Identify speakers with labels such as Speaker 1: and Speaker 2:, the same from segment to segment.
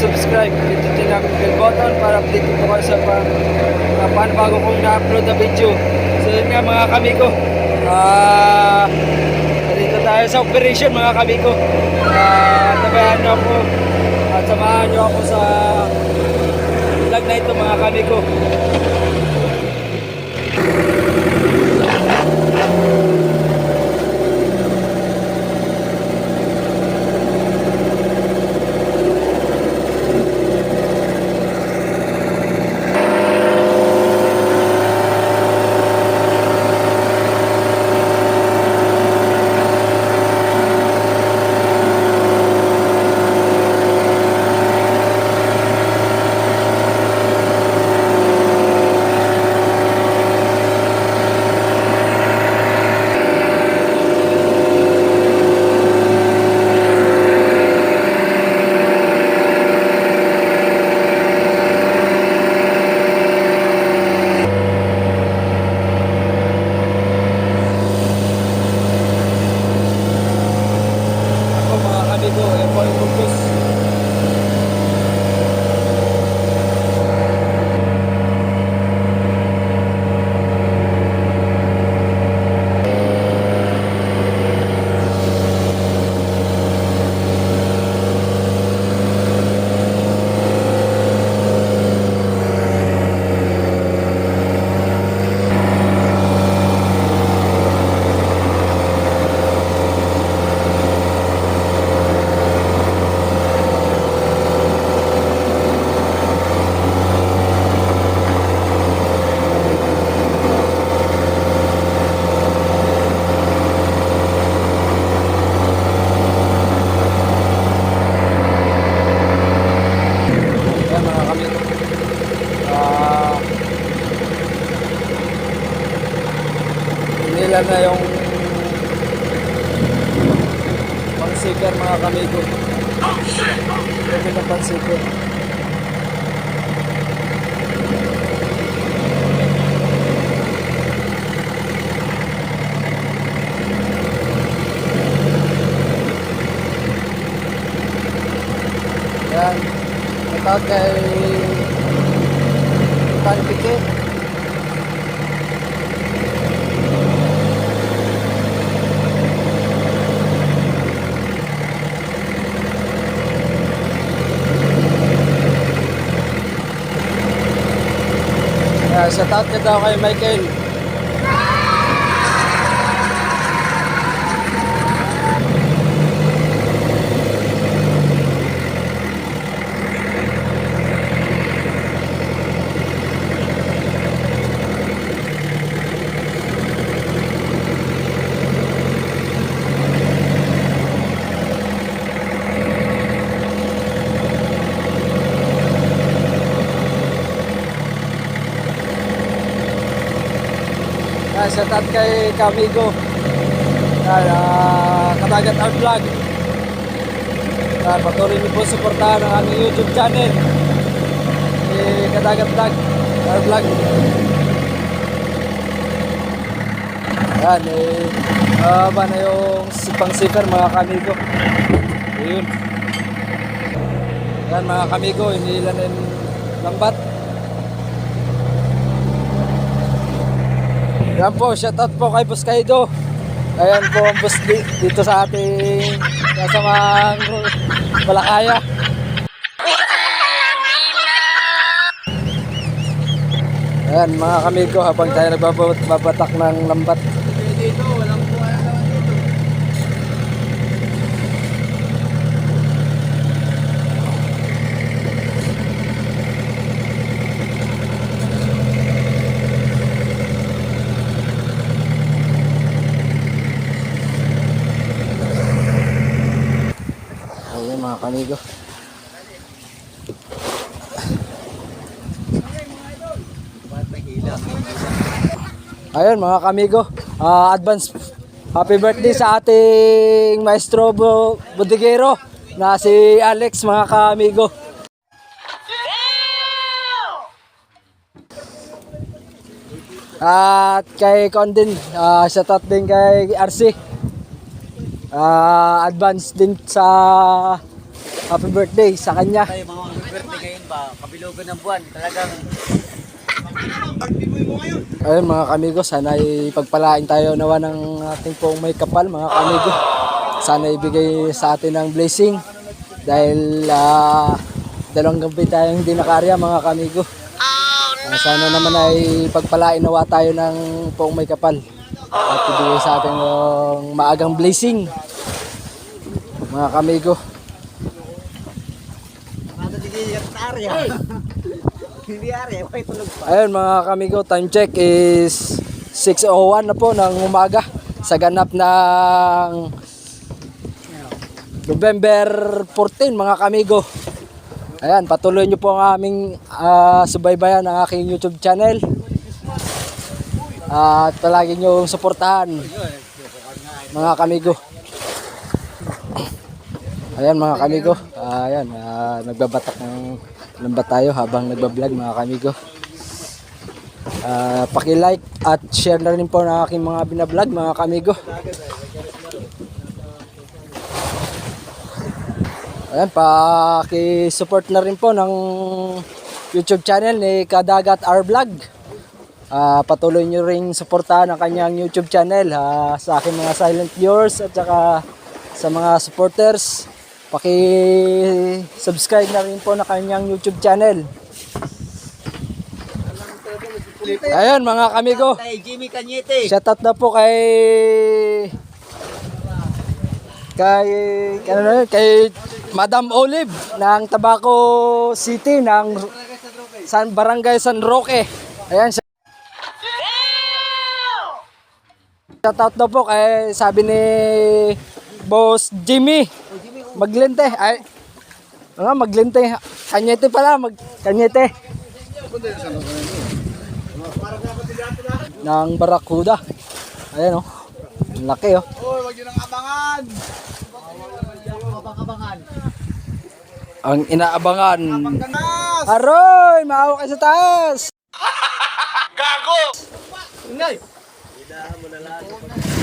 Speaker 1: mag-subscribe. Pindutin ang bell button para update po kayo sa bago kong na-upload na video. So yun nga mga kamigo. Dito tayo sa operation mga kamigo. Tabayan nyo ako at samahan nyo ako sa vlog na ito mga kamigo. Nila na yung pang-seeker mga kamigo. Ito na pang-seeker. Yan. Matawag kay Panpike. Shout out ka daw kay Michael. Shout out kay Kamigo, Kadagat Art Vlog. Patuloy niyo po suportahan ang aming YouTube channel, Kadagat Art Vlog. Yan, ba na yung pang-seeker mga Kamigo. Ayun. Yan mga Kamigo, inilan yung lambat. Yan po, shoutout po kay Boss Kaido. Ayan po ang boss dito sa ating kasamang Balakaya. Ayan mga kamigo, habang tayo nagbabatak ng lambat.
Speaker 2: Dito, walang buhay naman dito.
Speaker 1: Mga kamigo. Ayun mga kamigo, advance happy birthday sa ating maestro bodeguero na si Alex mga kamigo. At kay Condin, shoutout din kay RC. Advance din sa Happy birthday sa kanya.
Speaker 2: Tayo mga birthday ngayon ba? Kabilugan ng buwan. Talagang
Speaker 1: Ayun mga kamigo, sana ipagpalain tayo nawa ng ating pong may kapal mga kamigo. Sana ibigay sa atin ng blessing dahil dalawang gabi tayong hindi nakarya mga kamigo. Sana naman ay pagpalain nawa tayo ng pong may kapal at ibigay sa atin ng maagang blessing mga kamigo. Ayun mga kamigo, time check is 6:01 na po ng umaga sa ganap ng November 14 mga kamigo. Ayan, patuloy nyo po ang aming subaybayan ng aking YouTube channel. At palagi nyo suportahan mga kamigo. Ayan mga kamigo, ayan, nagbabatak ng lambat tayo habang nagbablog mga kamigo. Paki-like at share na rin po ng aking mga binablog mga kamigo. Ayan, paki-support na rin po ng YouTube channel ni Kadagat R Vlog. Patuloy nyo ring suportahan ang kanyang YouTube channel sa aking mga silent viewers at saka sa mga supporters. Paki-subscribe na rin po na kanyang YouTube channel. Ayun mga kamigo.
Speaker 2: kay Jimmy Cañete.
Speaker 1: Shoutout na po kay Madam Olive ng Tabaco City ng Barangay San Roque. Ayan. Shoutout na po kay sabi ni Boss Jimmy Maglente. Ay, Maglente. Cañete pala, Cañete. Ng Barracuda. Ayan oh. Ang laki oh.
Speaker 2: Wag yun ang abangan. Abang-abangan.
Speaker 1: Ang inaabangan.
Speaker 2: Ganas!
Speaker 1: Aroy! Maawa kayo sa taas!
Speaker 2: Gago! Ingay!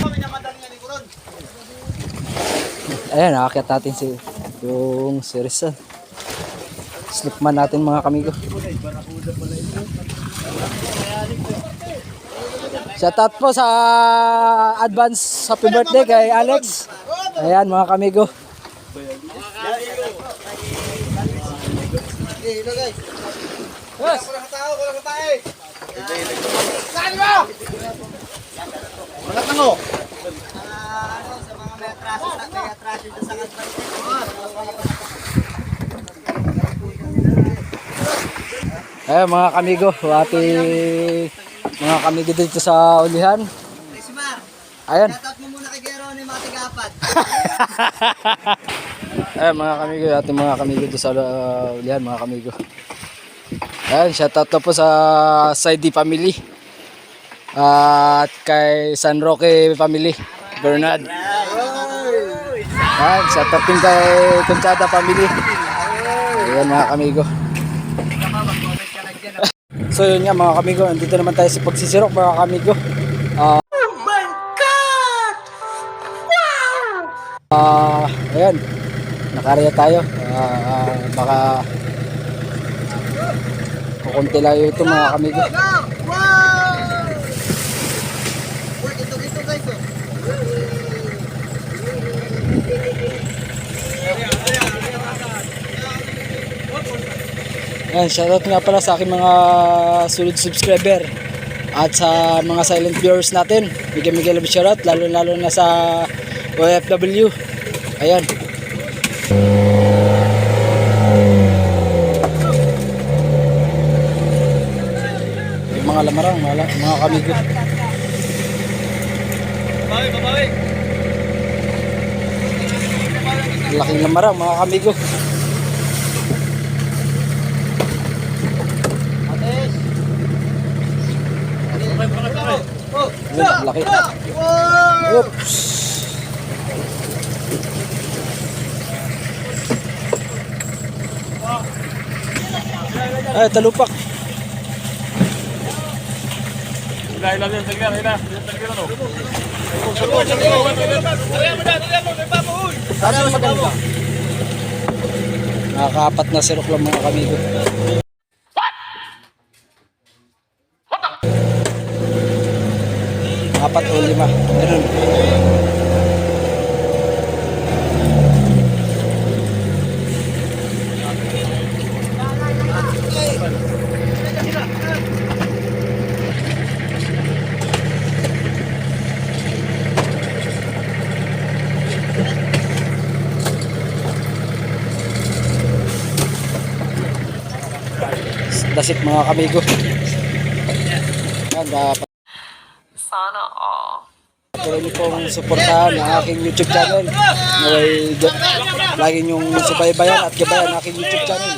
Speaker 2: Kami naman nga ni Kuron.
Speaker 1: Ayan, nakakyat natin yung si Rizal. Slipman natin mga kamigo. Shoutout po sa advance happy birthday kay Alex. Ayan mga kamigo.
Speaker 2: Yes! Kulang ka tao! Saan mo? Malat na mo! Sa mga may atraso dyan sa advance.
Speaker 1: Ayan mga kamigo, mga kamigo dito sa ulihan.
Speaker 2: Ismar,
Speaker 1: Ayan.
Speaker 2: shoutout mo muna kay Gero ni Matigapat.
Speaker 1: Ayan mga kamigo dito sa ulihan mga kamigo. Ayan, shoutout na po sa Saidi family. At kay San Roque family, Bernard. Ayan, shoutout din kay Conchada family. Ayan mga kamigo. So yun nga mga kamigo, nandito naman tayo sa pagsisirok mga kamigo. Oh my God! Wow! Ayan, nakarya tayo. Baka kukunti lang ito mga kamigo.
Speaker 2: Wow! Uy, ito guys.
Speaker 1: Ayan, shoutout nga pala sa aking mga solid subscriber at sa mga silent viewers natin. Bigyan love shoutout, lalo na sa OFW. Ayan. Yung mga lamarang, mga kamigo.
Speaker 2: Babawi!
Speaker 1: Laking lamarang mga kamigo. Laki. Oops. Ay, talupak. Sana maganda. Nakakaapat na sirok lang mga kamigo. Apat o lima. Ganun. That's it mga kamigo. Yan, dapat
Speaker 3: Sana all.
Speaker 1: patuloy niyo pong suportahan ang aking YouTube channel. Naway lagi niyong subaybayan at gabayan ang aking YouTube channel.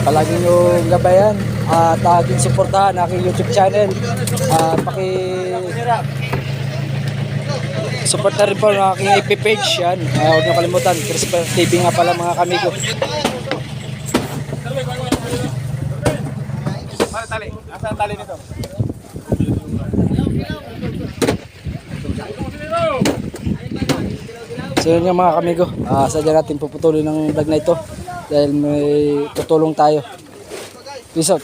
Speaker 1: Palagi nyo gabayan at aking suportahan ang aking YouTube channel. Support na rin po ang aking FB page. Yan. Huwag nyo kalimutan. Crisper TV nga pala mga kamigo.
Speaker 2: Tali. Asan tali nito?
Speaker 1: So yun nga mga kamigo. Sadya natin puputulin ng vlog na ito dahil may tutulong tayo. Peace out.